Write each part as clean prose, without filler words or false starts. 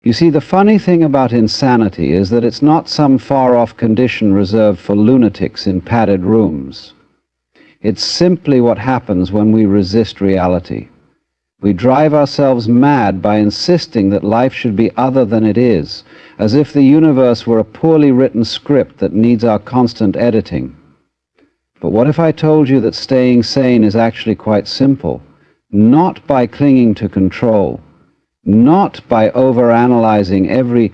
You see, the funny thing about insanity is that it's not some far-off condition reserved for lunatics in padded rooms. It's simply what happens when we resist reality. We drive ourselves mad by insisting that life should be other than it is, as if the universe were a poorly written script that needs our constant editing. But what if I told you that staying sane is actually quite simple? Not by clinging to control, not by overanalyzing every...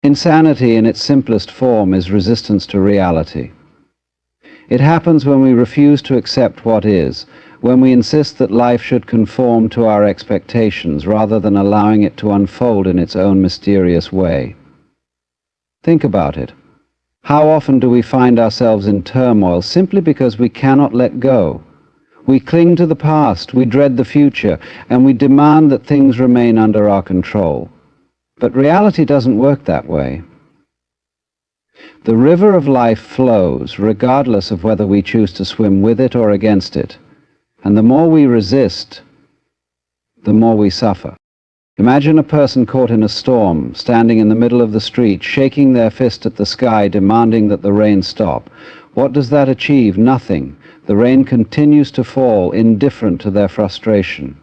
Insanity in its simplest form is resistance to reality. It happens when we refuse to accept what is, when we insist that life should conform to our expectations rather than allowing it to unfold in its own mysterious way. Think about it. How often do we find ourselves in turmoil simply because we cannot let go? We cling to the past, we dread the future, and we demand that things remain under our control. But reality doesn't work that way. The river of life flows, regardless of whether we choose to swim with it or against it. And the more we resist, the more we suffer. Imagine a person caught in a storm, standing in the middle of the street, shaking their fist at the sky, demanding that the rain stop. What does that achieve? Nothing. The rain continues to fall, indifferent to their frustration.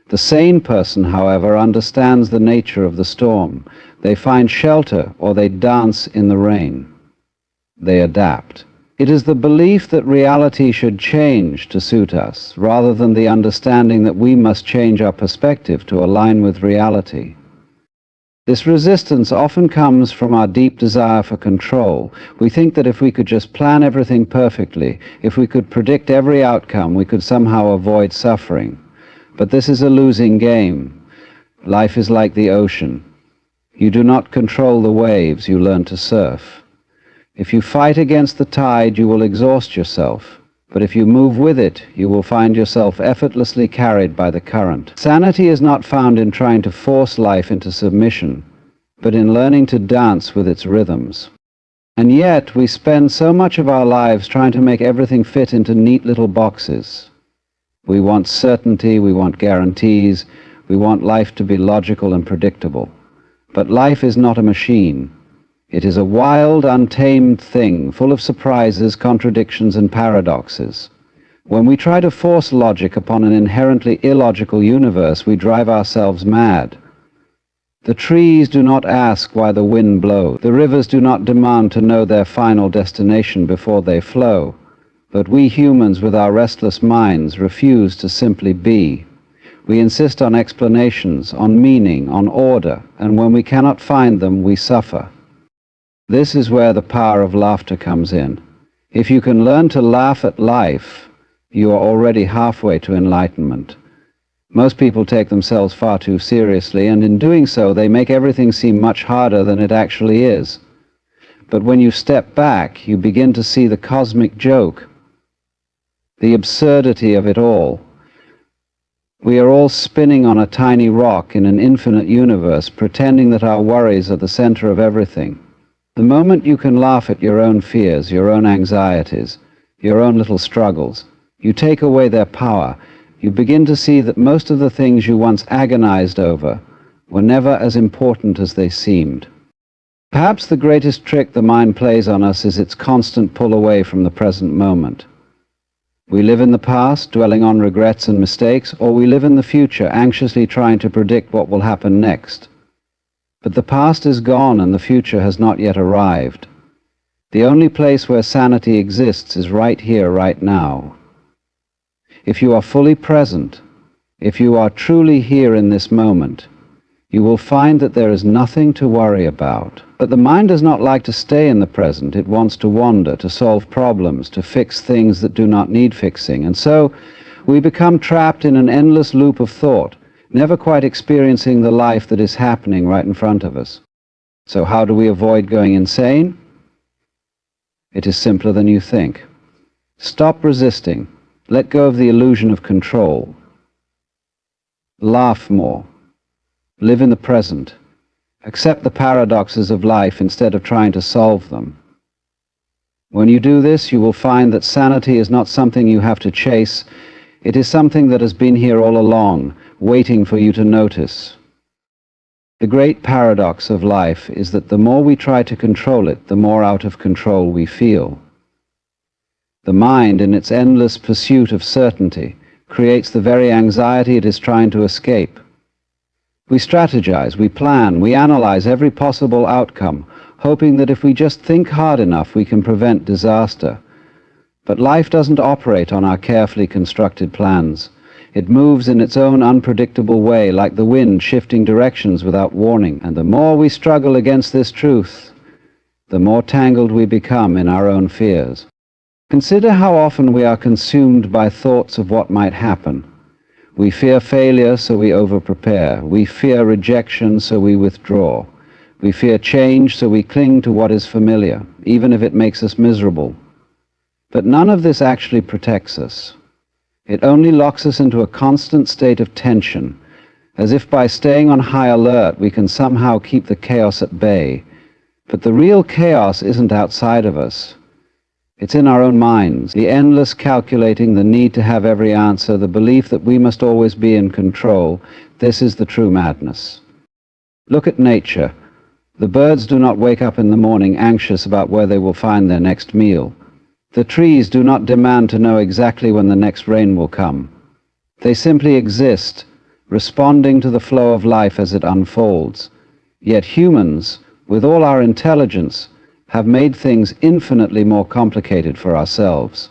The sane person, however, understands the nature of the storm. They find shelter, or they dance in the rain. They adapt. It is the belief that reality should change to suit us, rather than the understanding that we must change our perspective to align with reality. This resistance often comes from our deep desire for control. We think that if we could just plan everything perfectly, if we could predict every outcome, we could somehow avoid suffering. But this is a losing game. Life is like the ocean. You do not control the waves, you learn to surf. If you fight against the tide, you will exhaust yourself. But if you move with it, you will find yourself effortlessly carried by the current. Sanity is not found in trying to force life into submission, but in learning to dance with its rhythms. And yet, we spend so much of our lives trying to make everything fit into neat little boxes. We want certainty, we want guarantees, we want life to be logical and predictable. But life is not a machine. It is a wild, untamed thing, full of surprises, contradictions, and paradoxes. When we try to force logic upon an inherently illogical universe, we drive ourselves mad. The trees do not ask why the wind blows. The rivers do not demand to know their final destination before they flow. But we humans, with our restless minds, refuse to simply be. We insist on explanations, on meaning, on order, and when we cannot find them, we suffer. This is where the power of laughter comes in. If you can learn to laugh at life, you are already halfway to enlightenment. Most people take themselves far too seriously, and in doing so, they make everything seem much harder than it actually is. But when you step back, you begin to see the cosmic joke, the absurdity of it all. We are all spinning on a tiny rock in an infinite universe, pretending that our worries are the center of everything. The moment you can laugh at your own fears, your own anxieties, your own little struggles, you take away their power. You begin to see that most of the things you once agonized over were never as important as they seemed. Perhaps the greatest trick the mind plays on us is its constant pull away from the present moment. We live in the past, dwelling on regrets and mistakes, or we live in the future, anxiously trying to predict what will happen next. But the past is gone and the future has not yet arrived. The only place where sanity exists is right here, right now. If you are fully present, if you are truly here in this moment, you will find that there is nothing to worry about. But the mind does not like to stay in the present. It wants to wander, to solve problems, to fix things that do not need fixing. And so we become trapped in an endless loop of thought, never quite experiencing the life that is happening right in front of us. So how do we avoid going insane? It is simpler than you think. Stop resisting. Let go of the illusion of control. Laugh more. Live in the present. Accept the paradoxes of life instead of trying to solve them. When you do this, you will find that sanity is not something you have to chase. It is something that has been here all along, waiting for you to notice. The great paradox of life is that the more we try to control it, the more out of control we feel. The mind, in its endless pursuit of certainty, creates the very anxiety it is trying to escape. We strategize, we plan, we analyze every possible outcome, hoping that if we just think hard enough, we can prevent disaster. But life doesn't operate on our carefully constructed plans. It moves in its own unpredictable way, like the wind shifting directions without warning. And the more we struggle against this truth, the more tangled we become in our own fears. Consider how often we are consumed by thoughts of what might happen. We fear failure, so we over-prepare. We fear rejection, so we withdraw. We fear change, so we cling to what is familiar, even if it makes us miserable. But none of this actually protects us. It only locks us into a constant state of tension, as if by staying on high alert we can somehow keep the chaos at bay. But the real chaos isn't outside of us. It's in our own minds, the endless calculating, the need to have every answer, the belief that we must always be in control. This is the true madness. Look at nature. The birds do not wake up in the morning anxious about where they will find their next meal. The trees do not demand to know exactly when the next rain will come. They simply exist, responding to the flow of life as it unfolds. Yet humans, with all our intelligence, have made things infinitely more complicated for ourselves.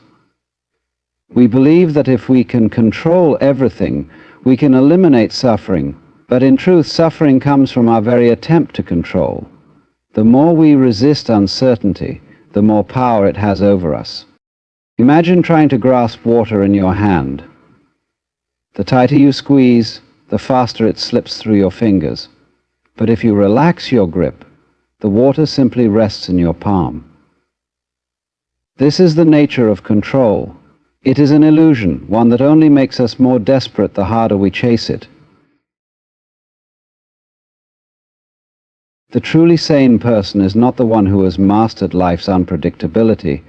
We believe that if we can control everything, we can eliminate suffering, but in truth, suffering comes from our very attempt to control. The more we resist uncertainty, the more power it has over us. Imagine trying to grasp water in your hand. The tighter you squeeze, the faster it slips through your fingers. But if you relax your grip, the water simply rests in your palm. This is the nature of control. It is an illusion, one that only makes us more desperate the harder we chase it. The truly sane person is not the one who has mastered life's unpredictability,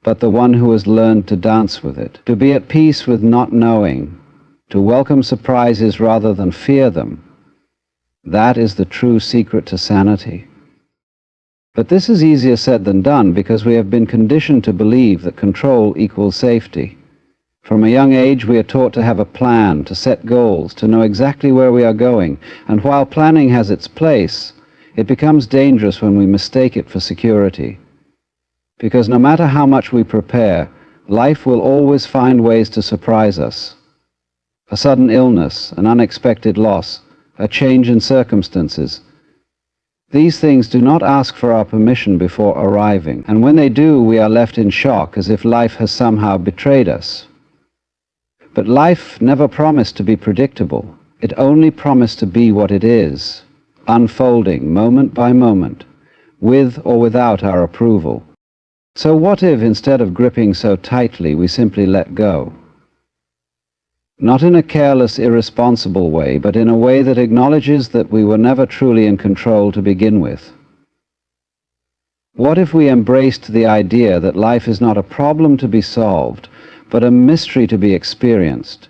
but the one who has learned to dance with it, to be at peace with not knowing, to welcome surprises rather than fear them. That is the true secret to sanity. But this is easier said than done because we have been conditioned to believe that control equals safety. From a young age we are taught to have a plan, to set goals, to know exactly where we are going, and while planning has its place, it becomes dangerous when we mistake it for security. Because no matter how much we prepare, life will always find ways to surprise us. A sudden illness, an unexpected loss, a change in circumstances. These things do not ask for our permission before arriving, and when they do, we are left in shock as if life has somehow betrayed us. But life never promised to be predictable. It only promised to be what it is, unfolding moment by moment, with or without our approval. So what if, instead of gripping so tightly, we simply let go? Not in a careless, irresponsible way, but in a way that acknowledges that we were never truly in control to begin with. What if we embraced the idea that life is not a problem to be solved, but a mystery to be experienced?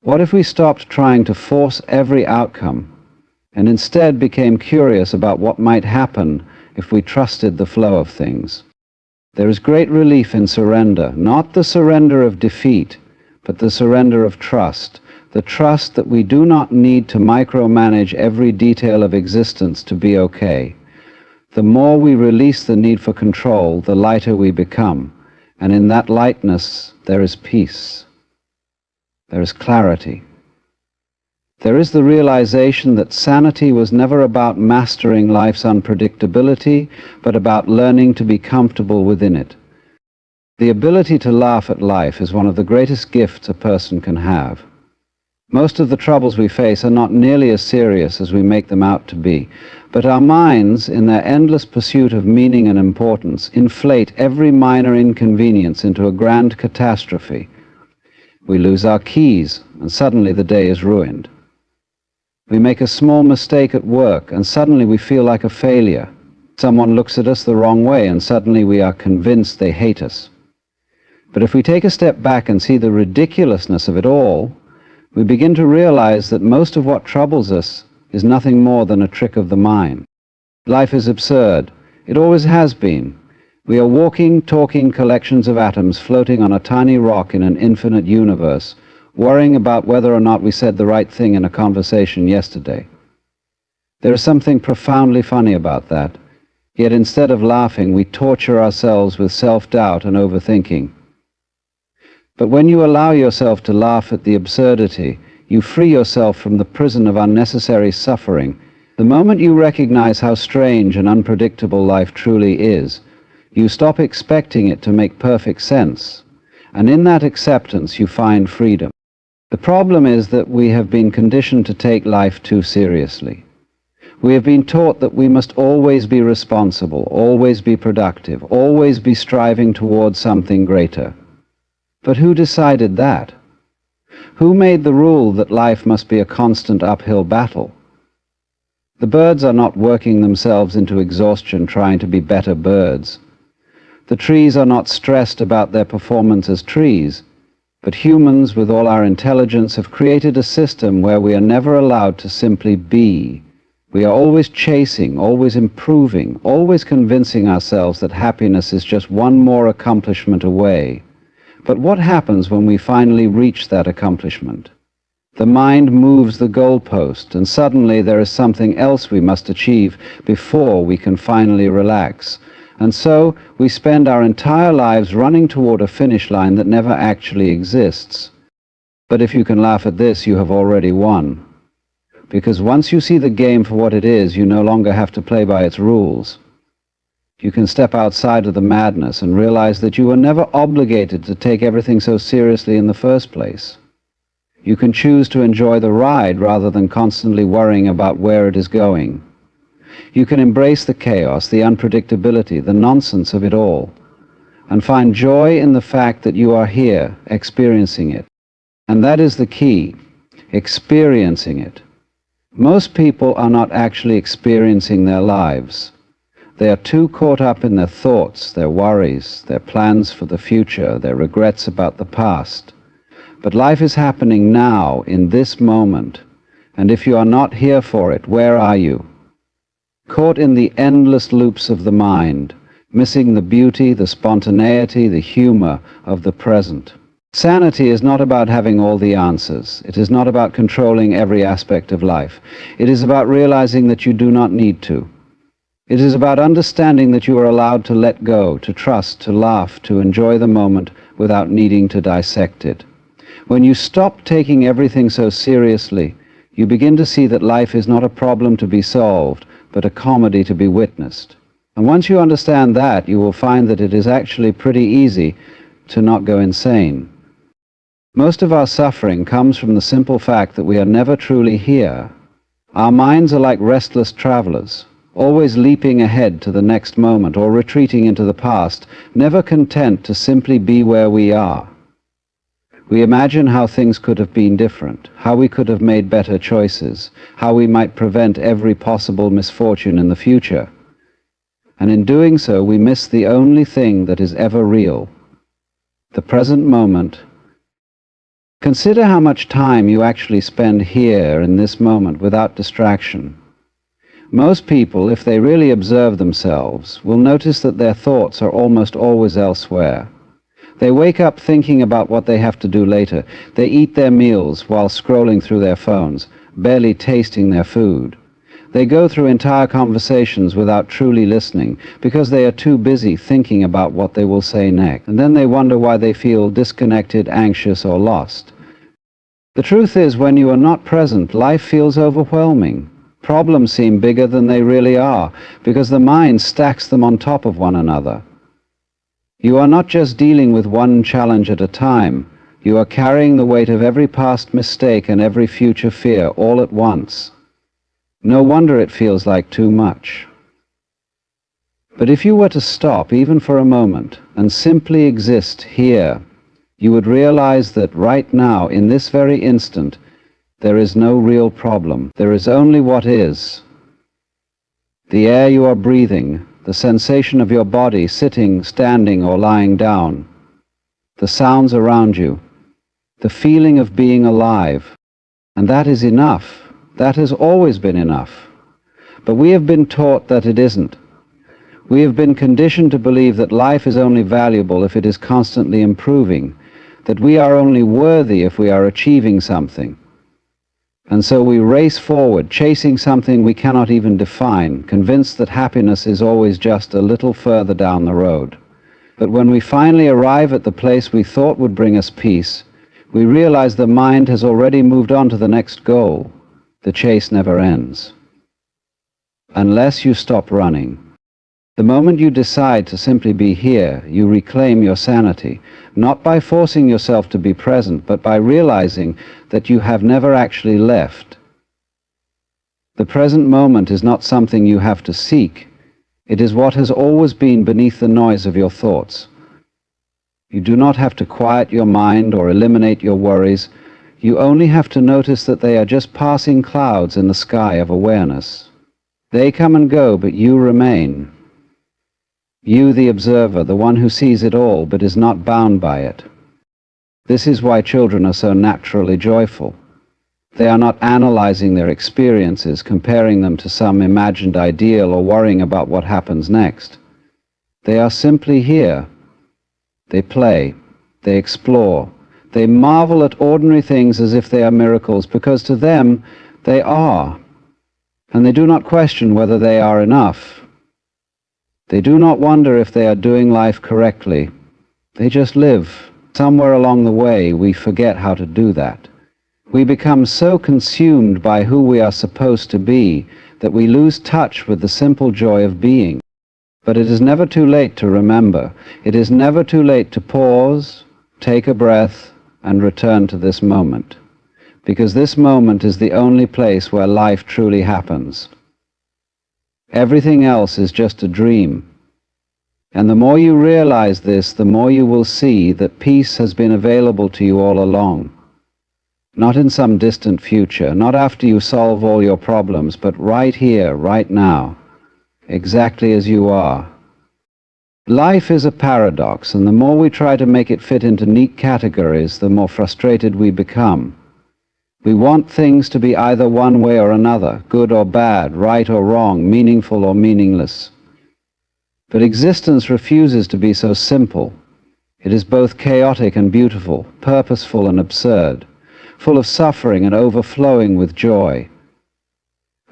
What if we stopped trying to force every outcome, and instead became curious about what might happen if we trusted the flow of things? There is great relief in surrender, not the surrender of defeat, but the surrender of trust, the trust that we do not need to micromanage every detail of existence to be okay. The more we release the need for control, the lighter we become, and in that lightness there is peace. There is clarity. There is the realization that sanity was never about mastering life's unpredictability, but about learning to be comfortable within it. The ability to laugh at life is one of the greatest gifts a person can have. Most of the troubles we face are not nearly as serious as we make them out to be, but our minds, in their endless pursuit of meaning and importance, inflate every minor inconvenience into a grand catastrophe. We lose our keys, and suddenly the day is ruined. We make a small mistake at work, and suddenly we feel like a failure. Someone looks at us the wrong way, and suddenly we are convinced they hate us. But if we take a step back and see the ridiculousness of it all, we begin to realize that most of what troubles us is nothing more than a trick of the mind. Life is absurd. It always has been. We are walking, talking collections of atoms floating on a tiny rock in an infinite universe, worrying about whether or not we said the right thing in a conversation yesterday. There is something profoundly funny about that. Yet instead of laughing, we torture ourselves with self-doubt and overthinking. But when you allow yourself to laugh at the absurdity, you free yourself from the prison of unnecessary suffering. The moment you recognize how strange and unpredictable life truly is, you stop expecting it to make perfect sense, and in that acceptance you find freedom. The problem is that we have been conditioned to take life too seriously. We have been taught that we must always be responsible, always be productive, always be striving towards something greater. But who decided that? Who made the rule that life must be a constant uphill battle? The birds are not working themselves into exhaustion trying to be better birds. The trees are not stressed about their performance as trees, but humans, with all our intelligence, have created a system where we are never allowed to simply be. We are always chasing, always improving, always convincing ourselves that happiness is just one more accomplishment away. But what happens when we finally reach that accomplishment? The mind moves the goalpost, and suddenly there is something else we must achieve before we can finally relax. And so we spend our entire lives running toward a finish line that never actually exists. But if you can laugh at this, you have already won. Because once you see the game for what it is, you no longer have to play by its rules. You can step outside of the madness and realize that you were never obligated to take everything so seriously in the first place. You can choose to enjoy the ride rather than constantly worrying about where it is going. You can embrace the chaos, the unpredictability, the nonsense of it all, and find joy in the fact that you are here, experiencing it. And that is the key, experiencing it. Most people are not actually experiencing their lives. They are too caught up in their thoughts, their worries, their plans for the future, their regrets about the past. But life is happening now, in this moment, and if you are not here for it, where are you? Caught in the endless loops of the mind, missing the beauty, the spontaneity, the humor of the present. Sanity is not about having all the answers. It is not about controlling every aspect of life. It is about realizing that you do not need to. It is about understanding that you are allowed to let go, to trust, to laugh, to enjoy the moment without needing to dissect it. When you stop taking everything so seriously, you begin to see that life is not a problem to be solved, but a comedy to be witnessed. And once you understand that, you will find that it is actually pretty easy to not go insane. Most of our suffering comes from the simple fact that we are never truly here. Our minds are like restless travelers, always leaping ahead to the next moment or retreating into the past, never content to simply be where we are. We imagine how things could have been different, how we could have made better choices, how we might prevent every possible misfortune in the future. And in doing so, we miss the only thing that is ever real, the present moment. Consider how much time you actually spend here in this moment without distraction. Most people, if they really observe themselves, will notice that their thoughts are almost always elsewhere. They wake up thinking about what they have to do later. They eat their meals while scrolling through their phones, barely tasting their food. They go through entire conversations without truly listening because they are too busy thinking about what they will say next. And then they wonder why they feel disconnected, anxious, or lost. The truth is, when you are not present, life feels overwhelming. Problems seem bigger than they really are because the mind stacks them on top of one another. You are not just dealing with one challenge at a time. You are carrying the weight of every past mistake and every future fear all at once. No wonder it feels like too much. But if you were to stop, even for a moment, and simply exist here, you would realize that right now, in this very instant, there is no real problem. There is only what is. The air you are breathing, the sensation of your body sitting, standing, or lying down, the sounds around you, the feeling of being alive, and that is enough. That has always been enough. But we have been taught that it isn't. We have been conditioned to believe that life is only valuable if it is constantly improving, that we are only worthy if we are achieving something. And so we race forward, chasing something we cannot even define, convinced that happiness is always just a little further down the road. But when we finally arrive at the place we thought would bring us peace, we realize the mind has already moved on to the next goal. The chase never ends. Unless you stop running. The moment you decide to simply be here, you reclaim your sanity, not by forcing yourself to be present, but by realizing that you have never actually left. The present moment is not something you have to seek. It is what has always been beneath the noise of your thoughts. You do not have to quiet your mind or eliminate your worries. You only have to notice that they are just passing clouds in the sky of awareness. They come and go, but you remain. You, the observer, the one who sees it all but is not bound by it. This is why children are so naturally joyful. They are not analyzing their experiences, comparing them to some imagined ideal, or worrying about what happens next. They are simply here. They play, they explore, they marvel at ordinary things as if they are miracles, because to them they are, and they do not question whether they are enough. They do not wonder if they are doing life correctly. They just live. Somewhere along the way we forget how to do that. We become so consumed by who we are supposed to be that we lose touch with the simple joy of being. But it is never too late to remember. It is never too late to pause, take a breath, and return to this moment. Because this moment is the only place where life truly happens. Everything else is just a dream. And the more you realize this, the more you will see that peace has been available to you all along. Not in some distant future, not after you solve all your problems, but right here, right now. Exactly as you are. Life is a paradox, and the more we try to make it fit into neat categories, the more frustrated we become. We want things to be either one way or another, good or bad, right or wrong, meaningful or meaningless. But existence refuses to be so simple. It is both chaotic and beautiful, purposeful and absurd, full of suffering and overflowing with joy.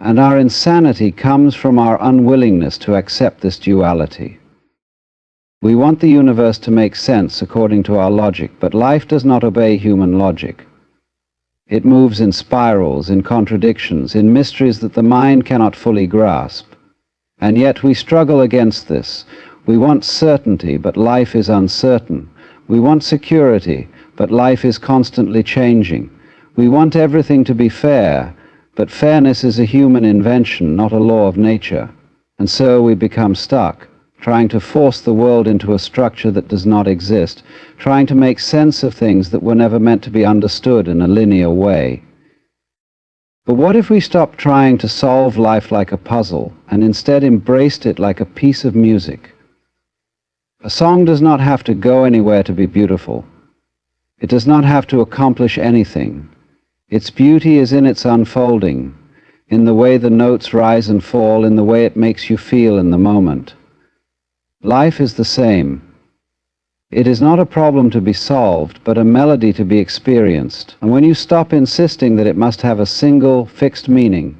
And our insanity comes from our unwillingness to accept this duality. We want the universe to make sense according to our logic, but life does not obey human logic. It moves in spirals, in contradictions, in mysteries that the mind cannot fully grasp. And yet we struggle against this. We want certainty, but life is uncertain. We want security, but life is constantly changing. We want everything to be fair, but fairness is a human invention, not a law of nature. And so we become stuck, trying to force the world into a structure that does not exist, trying to make sense of things that were never meant to be understood in a linear way. But what if we stopped trying to solve life like a puzzle, and instead embraced it like a piece of music? A song does not have to go anywhere to be beautiful. It does not have to accomplish anything. Its beauty is in its unfolding, in the way the notes rise and fall, in the way it makes you feel in the moment. Life is the same. It is not a problem to be solved, but a melody to be experienced. And when you stop insisting that it must have a single, fixed meaning,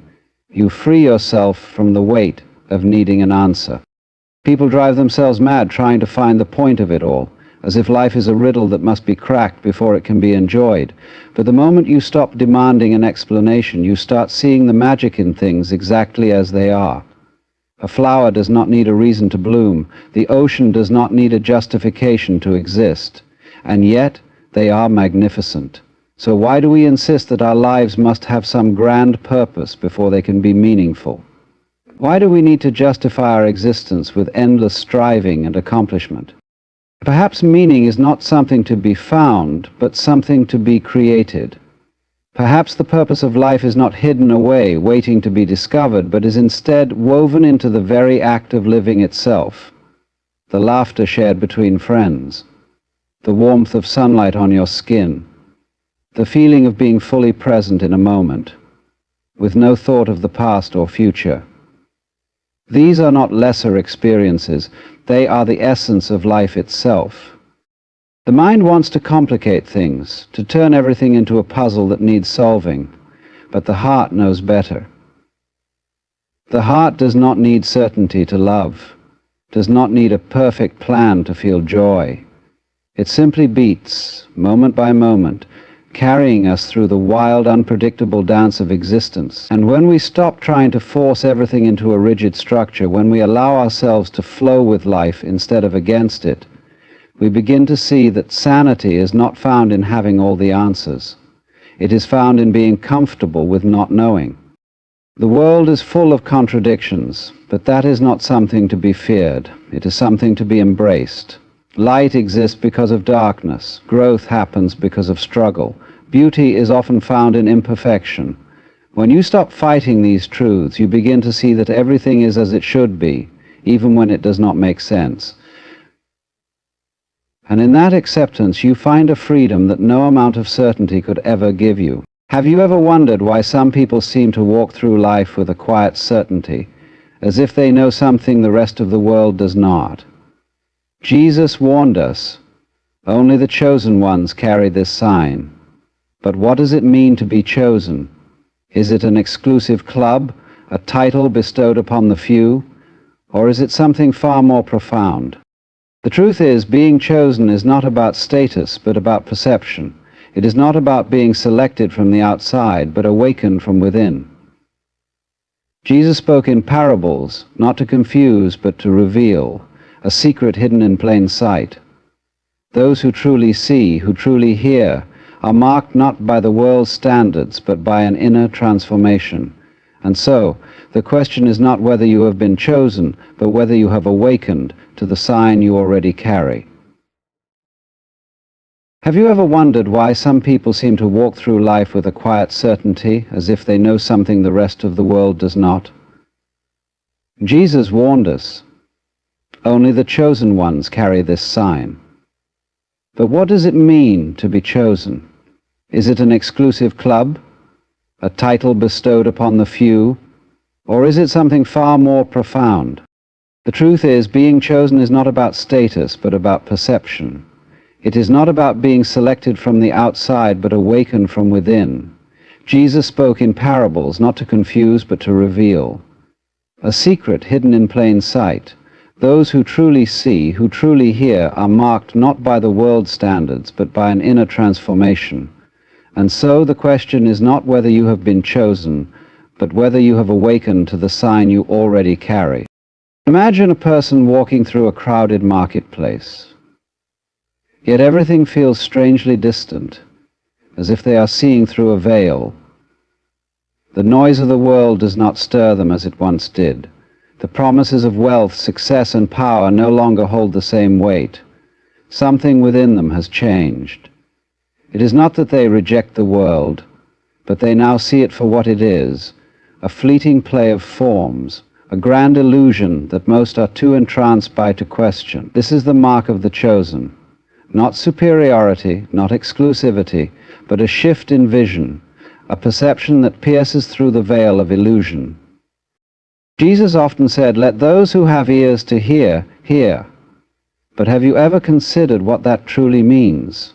you free yourself from the weight of needing an answer. People drive themselves mad trying to find the point of it all, as if life is a riddle that must be cracked before it can be enjoyed. But the moment you stop demanding an explanation, you start seeing the magic in things exactly as they are. A flower does not need a reason to bloom. The ocean does not need a justification to exist. And yet, they are magnificent. So why do we insist that our lives must have some grand purpose before they can be meaningful? Why do we need to justify our existence with endless striving and accomplishment? Perhaps meaning is not something to be found, but something to be created. Perhaps the purpose of life is not hidden away, waiting to be discovered, but is instead woven into the very act of living itself. The laughter shared between friends, the warmth of sunlight on your skin, the feeling of being fully present in a moment. with no thought of the past or future. These are not lesser experiences, they are the essence of life itself. The mind wants to complicate things, to turn everything into a puzzle that needs solving, but the heart knows better. The heart does not need certainty to love, does not need a perfect plan to feel joy. It simply beats, moment by moment, carrying us through the wild, unpredictable dance of existence. And when we stop trying to force everything into a rigid structure, when we allow ourselves to flow with life instead of against it, we begin to see that sanity is not found in having all the answers. It is found in being comfortable with not knowing. The world is full of contradictions, but that is not something to be feared. It is something to be embraced. Light exists because of darkness. Growth happens because of struggle. Beauty is often found in imperfection. When you stop fighting these truths, you begin to see that everything is as it should be, even when it does not make sense. And in that acceptance, you find a freedom that no amount of certainty could ever give you. Have you ever wondered why some people seem to walk through life with a quiet certainty, as if they know something the rest of the world does not? Jesus warned us, only the chosen ones carry this sign. But what does it mean to be chosen? Is it an exclusive club, a title bestowed upon the few, or is it something far more profound? The truth is, being chosen is not about status, but about perception. It is not about being selected from the outside, but awakened from within. Jesus spoke in parables, not to confuse, but to reveal, a secret hidden in plain sight. Those who truly see, who truly hear, are marked not by the world's standards, but by an inner transformation. And so, the question is not whether you have been chosen, but whether you have awakened to the sign you already carry. Have you ever wondered why some people seem to walk through life with a quiet certainty, as if they know something the rest of the world does not? Jesus warned us, only the chosen ones carry this sign. But what does it mean to be chosen? Is it an exclusive club, a title bestowed upon the few, or is it something far more profound? The truth is, being chosen is not about status, but about perception. It is not about being selected from the outside, but awakened from within. Jesus spoke in parables, not to confuse, but to reveal. A secret hidden in plain sight. Those who truly see, who truly hear, are marked not by the world's standards, but by an inner transformation. And so the question is not whether you have been chosen, but whether you have awakened to the sign you already carry. Imagine a person walking through a crowded marketplace. Yet everything feels strangely distant, as if they are seeing through a veil. The noise of the world does not stir them as it once did. The promises of wealth, success, and power no longer hold the same weight. Something within them has changed. It is not that they reject the world, but they now see it for what it is, a fleeting play of forms, a grand illusion that most are too entranced by to question. This is the mark of the chosen. Not superiority, not exclusivity, but a shift in vision, a perception that pierces through the veil of illusion. Jesus often said, "Let those who have ears to hear, hear." But have you ever considered what that truly means?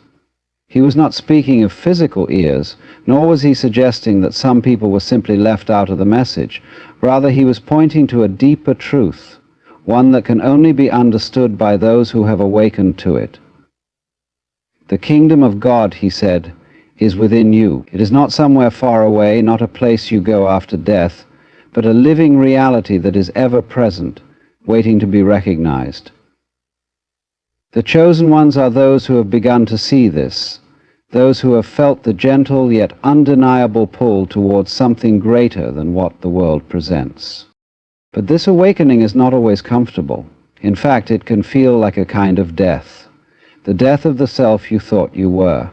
He was not speaking of physical ears, nor was he suggesting that some people were simply left out of the message. Rather, he was pointing to a deeper truth, one that can only be understood by those who have awakened to it. The kingdom of God, he said, is within you. It is not somewhere far away, not a place you go after death, but a living reality that is ever present, waiting to be recognized. The chosen ones are those who have begun to see this, those who have felt the gentle yet undeniable pull towards something greater than what the world presents. But this awakening is not always comfortable. In fact, it can feel like a kind of death, the death of the self you thought you were.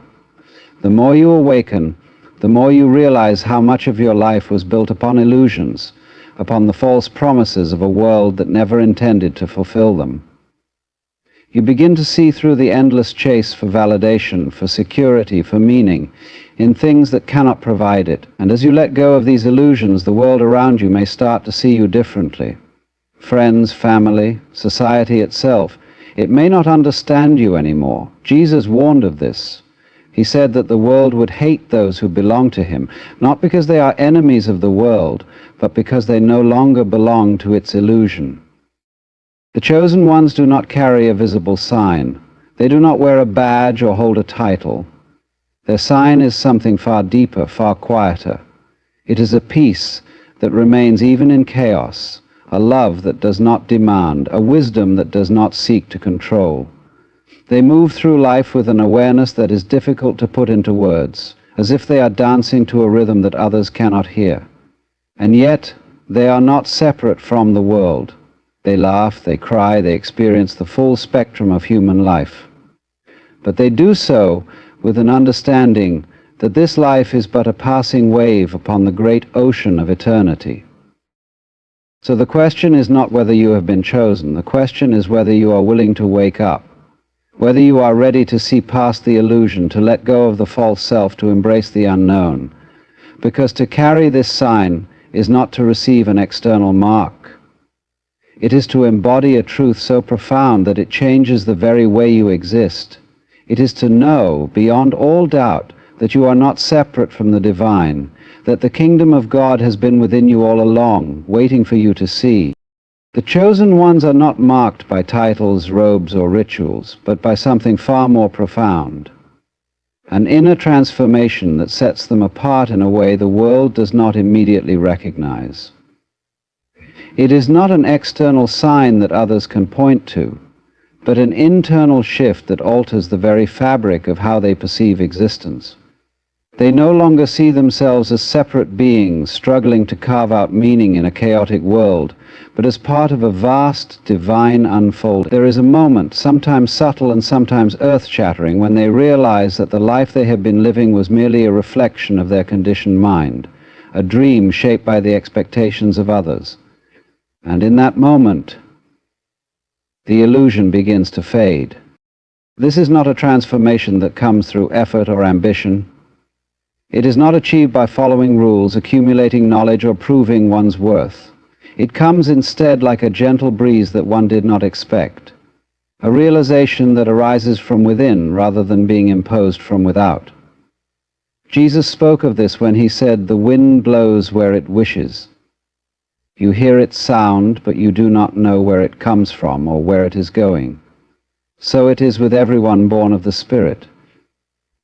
The more you awaken, the more you realize how much of your life was built upon illusions, upon the false promises of a world that never intended to fulfill them. You begin to see through the endless chase for validation, for security, for meaning, in things that cannot provide it. And as you let go of these illusions, the world around you may start to see you differently. Friends, family, society itself, it may not understand you anymore. Jesus warned of this. He said that the world would hate those who belong to him, not because they are enemies of the world, but because they no longer belong to its illusion. The chosen ones do not carry a visible sign. They do not wear a badge or hold a title. Their sign is something far deeper, far quieter. It is a peace that remains even in chaos, a love that does not demand, a wisdom that does not seek to control. They move through life with an awareness that is difficult to put into words, as if they are dancing to a rhythm that others cannot hear. And yet, they are not separate from the world. They laugh, they cry, they experience the full spectrum of human life. But they do so with an understanding that this life is but a passing wave upon the great ocean of eternity. So the question is not whether you have been chosen. The question is whether you are willing to wake up, whether you are ready to see past the illusion, to let go of the false self, to embrace the unknown. Because to carry this sign is not to receive an external mark. It is to embody a truth so profound that it changes the very way you exist. It is to know, beyond all doubt, that you are not separate from the divine, that the kingdom of God has been within you all along, waiting for you to see. The chosen ones are not marked by titles, robes, or rituals, but by something far more profound. An inner transformation that sets them apart in a way the world does not immediately recognize. It is not an external sign that others can point to, but an internal shift that alters the very fabric of how they perceive existence. They no longer see themselves as separate beings struggling to carve out meaning in a chaotic world, but as part of a vast, divine unfolding. There is a moment, sometimes subtle and sometimes earth-shattering, when they realize that the life they have been living was merely a reflection of their conditioned mind, a dream shaped by the expectations of others. And in that moment, the illusion begins to fade. This is not a transformation that comes through effort or ambition. It is not achieved by following rules, accumulating knowledge, or proving one's worth. It comes instead like a gentle breeze that one did not expect, a realization that arises from within rather than being imposed from without. Jesus spoke of this when he said, "The wind blows where it wishes. You hear its sound, but you do not know where it comes from or where it is going. So it is with everyone born of the Spirit."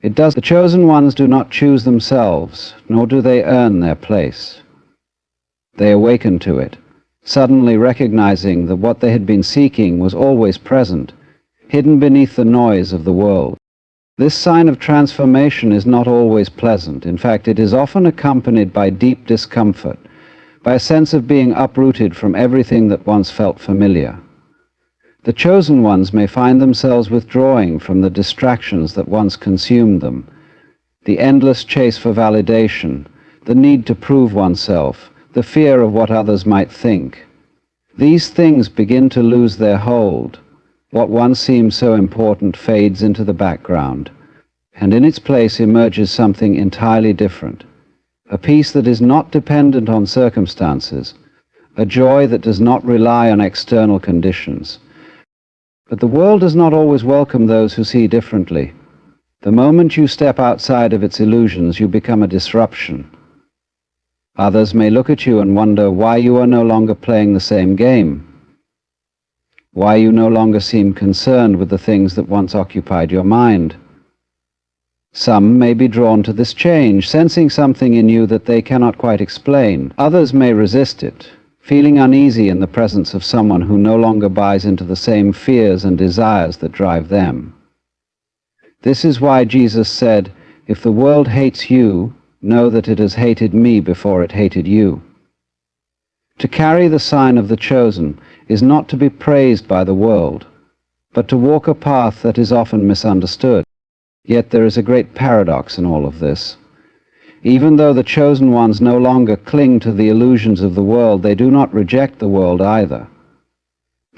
The chosen ones do not choose themselves, nor do they earn their place. They awaken to it, suddenly recognizing that what they had been seeking was always present, hidden beneath the noise of the world. This sign of transformation is not always pleasant. In fact, it is often accompanied by deep discomfort, by a sense of being uprooted from everything that once felt familiar. The chosen ones may find themselves withdrawing from the distractions that once consumed them, the endless chase for validation, the need to prove oneself, the fear of what others might think. These things begin to lose their hold. What once seemed so important fades into the background, and in its place emerges something entirely different. A peace that is not dependent on circumstances, a joy that does not rely on external conditions. But the world does not always welcome those who see differently. The moment you step outside of its illusions, you become a disruption. Others may look at you and wonder why you are no longer playing the same game, why you no longer seem concerned with the things that once occupied your mind. Some may be drawn to this change, sensing something in you that they cannot quite explain. Others may resist it, feeling uneasy in the presence of someone who no longer buys into the same fears and desires that drive them. This is why Jesus said, "If the world hates you, know that it has hated me before it hated you." To carry the sign of the chosen is not to be praised by the world, but to walk a path that is often misunderstood. Yet there is a great paradox in all of this. Even though the chosen ones no longer cling to the illusions of the world, they do not reject the world either.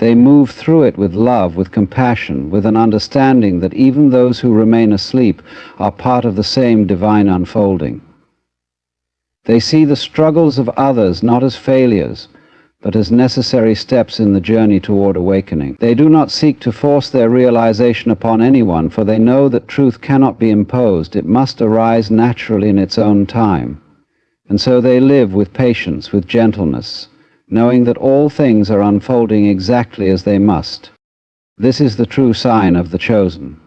They move through it with love, with compassion, with an understanding that even those who remain asleep are part of the same divine unfolding. They see the struggles of others not as failures, but as necessary steps in the journey toward awakening. They do not seek to force their realization upon anyone, for they know that truth cannot be imposed. It must arise naturally in its own time. And so they live with patience, with gentleness, knowing that all things are unfolding exactly as they must. This is the true sign of the chosen.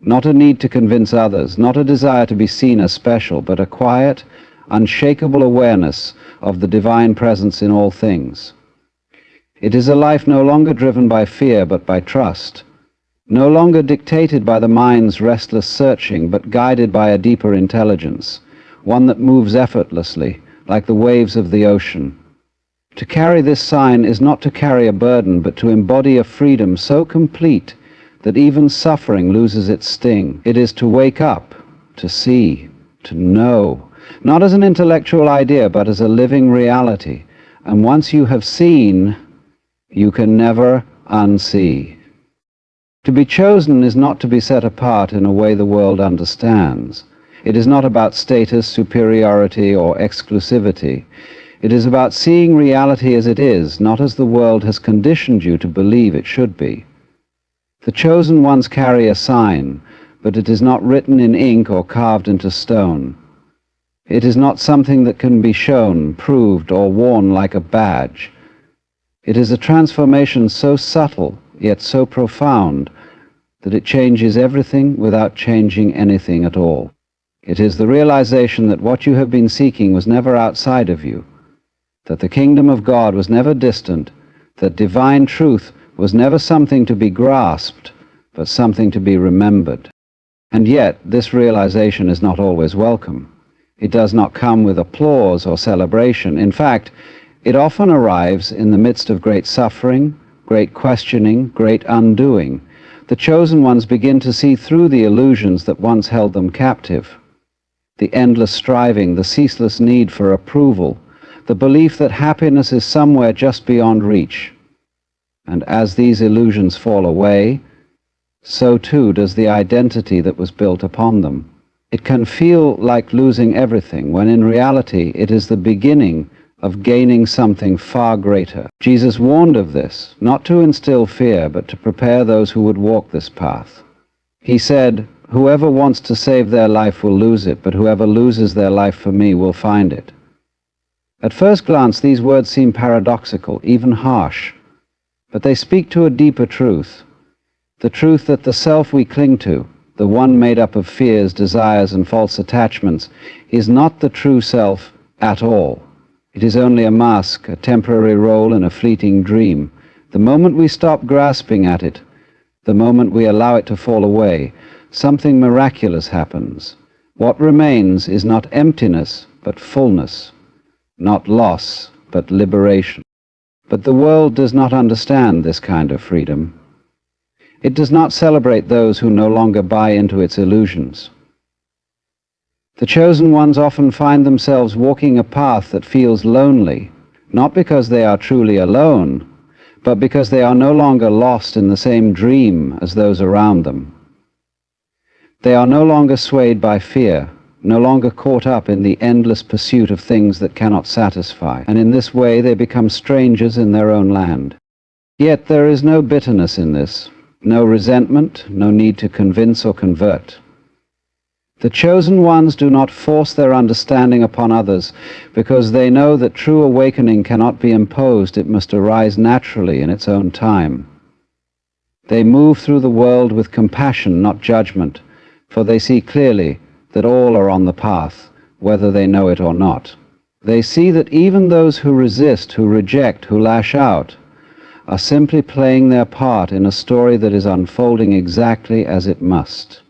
Not a need to convince others, not a desire to be seen as special, but a quiet, unshakable awareness of the divine presence in all things. It is a life no longer driven by fear, but by trust, no longer dictated by the mind's restless searching, but guided by a deeper intelligence, one that moves effortlessly, like the waves of the ocean. To carry this sign is not to carry a burden, but to embody a freedom so complete that even suffering loses its sting. It is to wake up, to see, to know, not as an intellectual idea, but as a living reality. And once you have seen, you can never unsee. To be chosen is not to be set apart in a way the world understands. It is not about status, superiority, or exclusivity. It is about seeing reality as it is, not as the world has conditioned you to believe it should be. The chosen ones carry a sign, but it is not written in ink or carved into stone. It is not something that can be shown, proved, or worn like a badge. It is a transformation so subtle, yet so profound, that it changes everything without changing anything at all. It is the realization that what you have been seeking was never outside of you, that the kingdom of God was never distant, that divine truth was never something to be grasped, but something to be remembered. And yet, this realization is not always welcome. It does not come with applause or celebration. In fact, it often arrives in the midst of great suffering, great questioning, great undoing. The chosen ones begin to see through the illusions that once held them captive. The endless striving, the ceaseless need for approval, the belief that happiness is somewhere just beyond reach. And as these illusions fall away, so too does the identity that was built upon them. It can feel like losing everything, when in reality it is the beginning of gaining something far greater. Jesus warned of this, not to instill fear, but to prepare those who would walk this path. He said, "Whoever wants to save their life will lose it, but whoever loses their life for me will find it." At first glance, these words seem paradoxical, even harsh, but they speak to a deeper truth, the truth that the self we cling to, the one made up of fears, desires, and false attachments, is not the true self at all. It is only a mask, a temporary role in a fleeting dream. The moment we stop grasping at it, the moment we allow it to fall away, something miraculous happens. What remains is not emptiness, but fullness, not loss, but liberation. But the world does not understand this kind of freedom. It does not celebrate those who no longer buy into its illusions. The chosen ones often find themselves walking a path that feels lonely, not because they are truly alone, but because they are no longer lost in the same dream as those around them. They are no longer swayed by fear, no longer caught up in the endless pursuit of things that cannot satisfy, and in this way they become strangers in their own land. Yet there is no bitterness in this, no resentment, no need to convince or convert. The chosen ones do not force their understanding upon others, because they know that true awakening cannot be imposed. It must arise naturally in its own time. They move through the world with compassion, not judgment, for they see clearly that all are on the path, whether they know it or not. They see that even those who resist, who reject, who lash out, are simply playing their part in a story that is unfolding exactly as it must.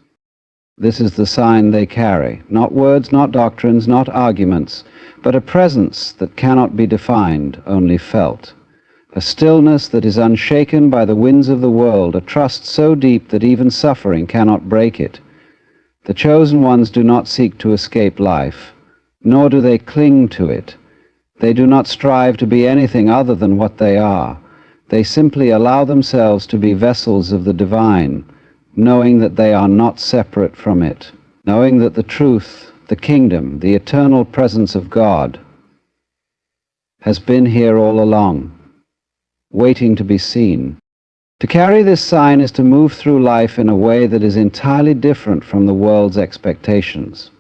This is the sign they carry, not words, not doctrines, not arguments, but a presence that cannot be defined, only felt. A stillness that is unshaken by the winds of the world, a trust so deep that even suffering cannot break it. The chosen ones do not seek to escape life, nor do they cling to it. They do not strive to be anything other than what they are. They simply allow themselves to be vessels of the divine, knowing that they are not separate from it, knowing that the truth, the kingdom, the eternal presence of God has been here all along, waiting to be seen. To carry this sign is to move through life in a way that is entirely different from the world's expectations.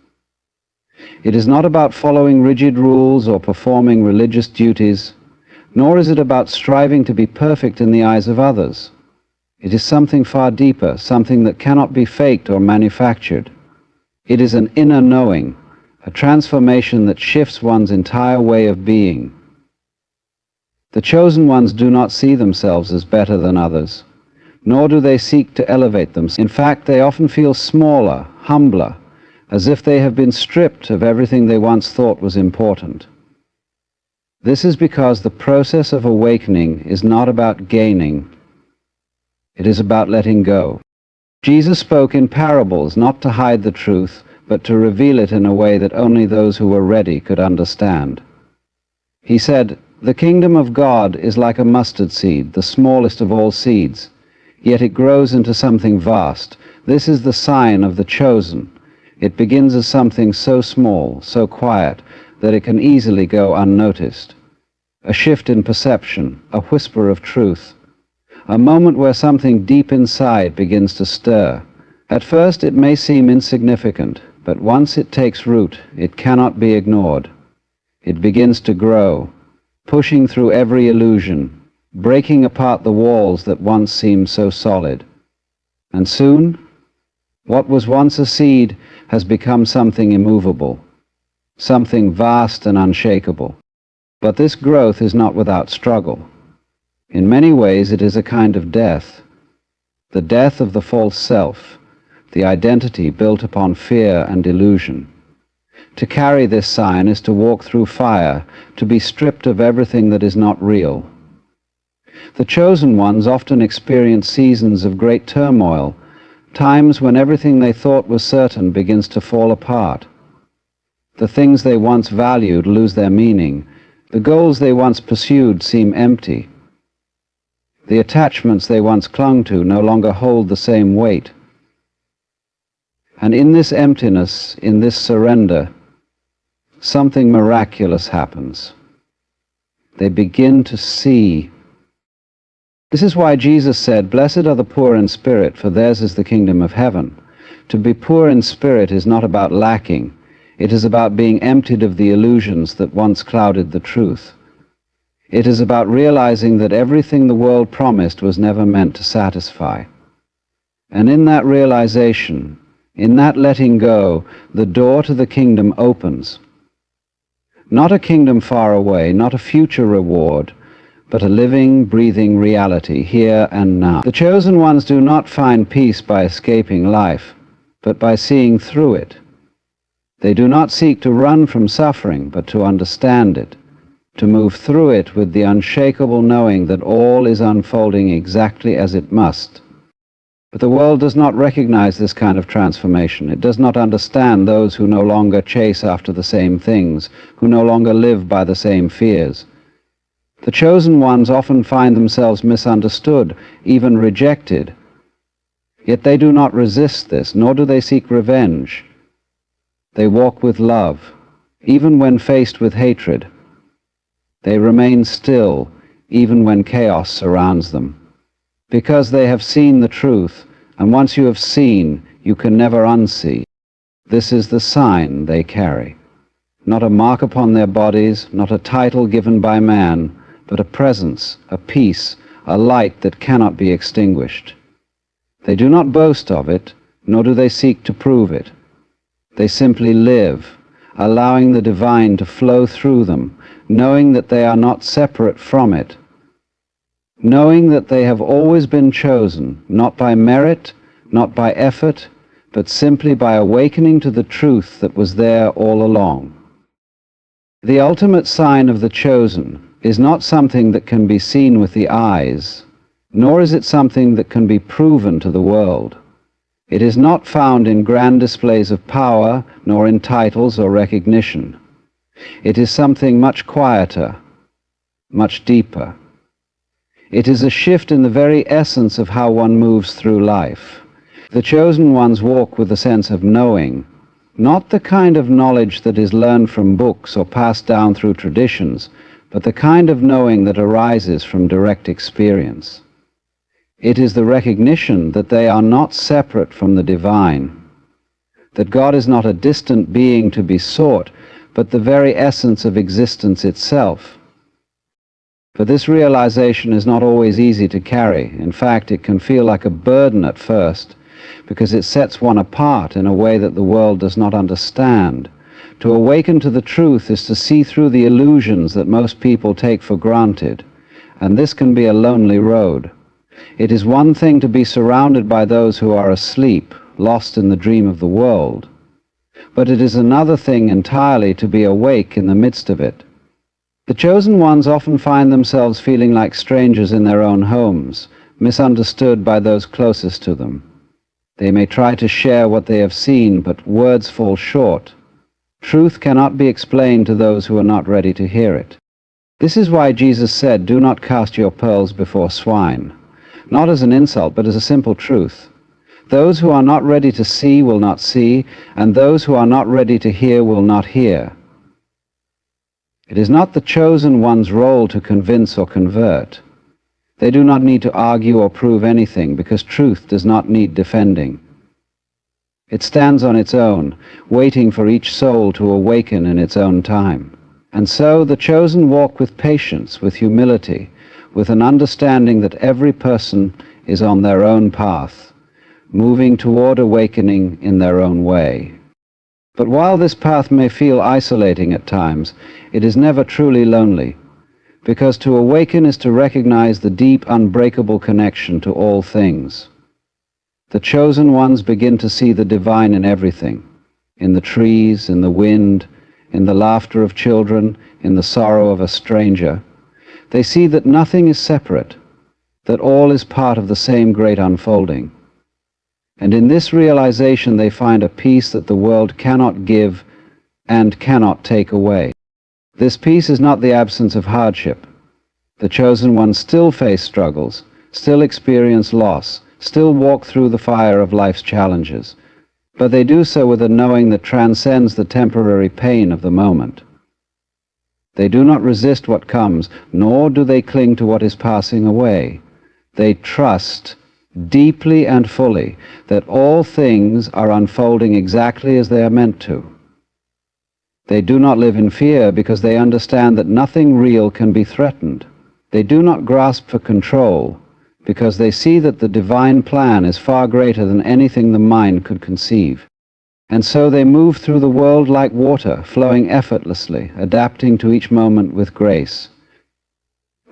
It is not about following rigid rules or performing religious duties, nor is it about striving to be perfect in the eyes of others. It is something far deeper, something that cannot be faked or manufactured. It is an inner knowing, a transformation that shifts one's entire way of being. The chosen ones do not see themselves as better than others, nor do they seek to elevate them. In fact, they often feel smaller, humbler, as if they have been stripped of everything they once thought was important. This is because the process of awakening is not about gaining, it is about letting go. Jesus spoke in parables not to hide the truth, but to reveal it in a way that only those who were ready could understand. He said, "The kingdom of God is like a mustard seed, the smallest of all seeds, yet it grows into something vast. This is the sign of the chosen. It begins as something so small, so quiet, that it can easily go unnoticed. A shift in perception, a whisper of truth, a moment where something deep inside begins to stir. At first it may seem insignificant, but once it takes root, it cannot be ignored. It begins to grow, pushing through every illusion, breaking apart the walls that once seemed so solid. And soon, what was once a seed has become something immovable, something vast and unshakable. But this growth is not without struggle. In many ways it is a kind of death, the death of the false self, the identity built upon fear and illusion. To carry this sign is to walk through fire, to be stripped of everything that is not real. The chosen ones often experience seasons of great turmoil, times when everything they thought was certain begins to fall apart. The things they once valued lose their meaning. The goals they once pursued seem empty. The attachments they once clung to no longer hold the same weight. And in this emptiness, in this surrender, something miraculous happens. They begin to see. This is why Jesus said, "Blessed are the poor in spirit, for theirs is the kingdom of heaven." To be poor in spirit is not about lacking. It is about being emptied of the illusions that once clouded the truth. It is about realizing that everything the world promised was never meant to satisfy. And in that realization, in that letting go, the door to the kingdom opens. Not a kingdom far away, not a future reward, but a living, breathing reality here and now. The chosen ones do not find peace by escaping life, but by seeing through it. They do not seek to run from suffering, but to understand it, to move through it with the unshakable knowing that all is unfolding exactly as it must. But the world does not recognize this kind of transformation. It does not understand those who no longer chase after the same things, who no longer live by the same fears. The chosen ones often find themselves misunderstood, even rejected. Yet they do not resist this, nor do they seek revenge. They walk with love, even when faced with hatred. They remain still, even when chaos surrounds them. Because they have seen the truth, and once you have seen, you can never unsee. This is the sign they carry. Not a mark upon their bodies, not a title given by man, but a presence, a peace, a light that cannot be extinguished. They do not boast of it, nor do they seek to prove it. They simply live, allowing the divine to flow through them, knowing that they are not separate from it, knowing that they have always been chosen, not by merit, not by effort, but simply by awakening to the truth that was there all along. The ultimate sign of the chosen is not something that can be seen with the eyes, nor is it something that can be proven to the world. It is not found in grand displays of power, nor in titles or recognition. It is something much quieter, much deeper. It is a shift in the very essence of how one moves through life. The chosen ones walk with a sense of knowing, not the kind of knowledge that is learned from books or passed down through traditions, but the kind of knowing that arises from direct experience. It is the recognition that they are not separate from the divine, that God is not a distant being to be sought, but the very essence of existence itself. But this realization is not always easy to carry. In fact, it can feel like a burden at first, because it sets one apart in a way that the world does not understand. To awaken to the truth is to see through the illusions that most people take for granted, and this can be a lonely road. It is one thing to be surrounded by those who are asleep, lost in the dream of the world, but it is another thing entirely to be awake in the midst of it. The chosen ones often find themselves feeling like strangers in their own homes, misunderstood by those closest to them. They may try to share what they have seen, but words fall short. Truth cannot be explained to those who are not ready to hear it. This is why Jesus said, "Do not cast your pearls before swine," not as an insult, but as a simple truth. Those who are not ready to see will not see, and those who are not ready to hear will not hear. It is not the chosen one's role to convince or convert. They do not need to argue or prove anything, because truth does not need defending. It stands on its own, waiting for each soul to awaken in its own time. And so the chosen walk with patience, with humility, with an understanding that every person is on their own path, moving toward awakening in their own way. But while this path may feel isolating at times, it is never truly lonely, because to awaken is to recognize the deep, unbreakable connection to all things. The chosen ones begin to see the divine in everything, in the trees, in the wind, in the laughter of children, in the sorrow of a stranger. They see that nothing is separate, that all is part of the same great unfolding. And in this realization they find a peace that the world cannot give and cannot take away. This peace is not the absence of hardship. The chosen ones still face struggles, still experience loss, still walk through the fire of life's challenges, but they do so with a knowing that transcends the temporary pain of the moment. They do not resist what comes, nor do they cling to what is passing away. They trust deeply and fully that all things are unfolding exactly as they are meant to. They do not live in fear because they understand that nothing real can be threatened. They do not grasp for control because they see that the divine plan is far greater than anything the mind could conceive. And so they move through the world like water, flowing effortlessly, adapting to each moment with grace.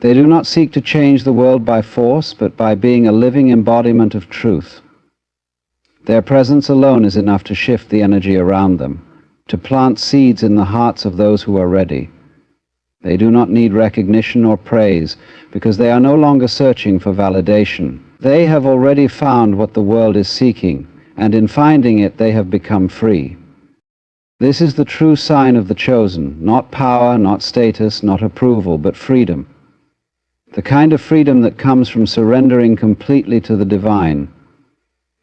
They do not seek to change the world by force, but by being a living embodiment of truth. Their presence alone is enough to shift the energy around them, to plant seeds in the hearts of those who are ready. They do not need recognition or praise, because they are no longer searching for validation. They have already found what the world is seeking, and in finding it they have become free. This is the true sign of the chosen, not power, not status, not approval, but freedom. The kind of freedom that comes from surrendering completely to the divine.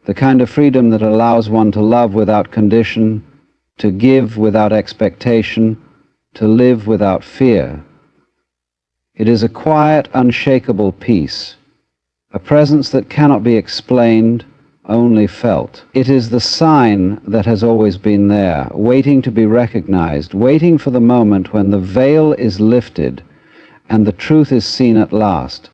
The kind of freedom that allows one to love without condition, to give without expectation, to live without fear. It is a quiet, unshakable peace, a presence that cannot be explained, only felt. It is the sign that has always been there, waiting to be recognized, waiting for the moment when the veil is lifted and the truth is seen at last.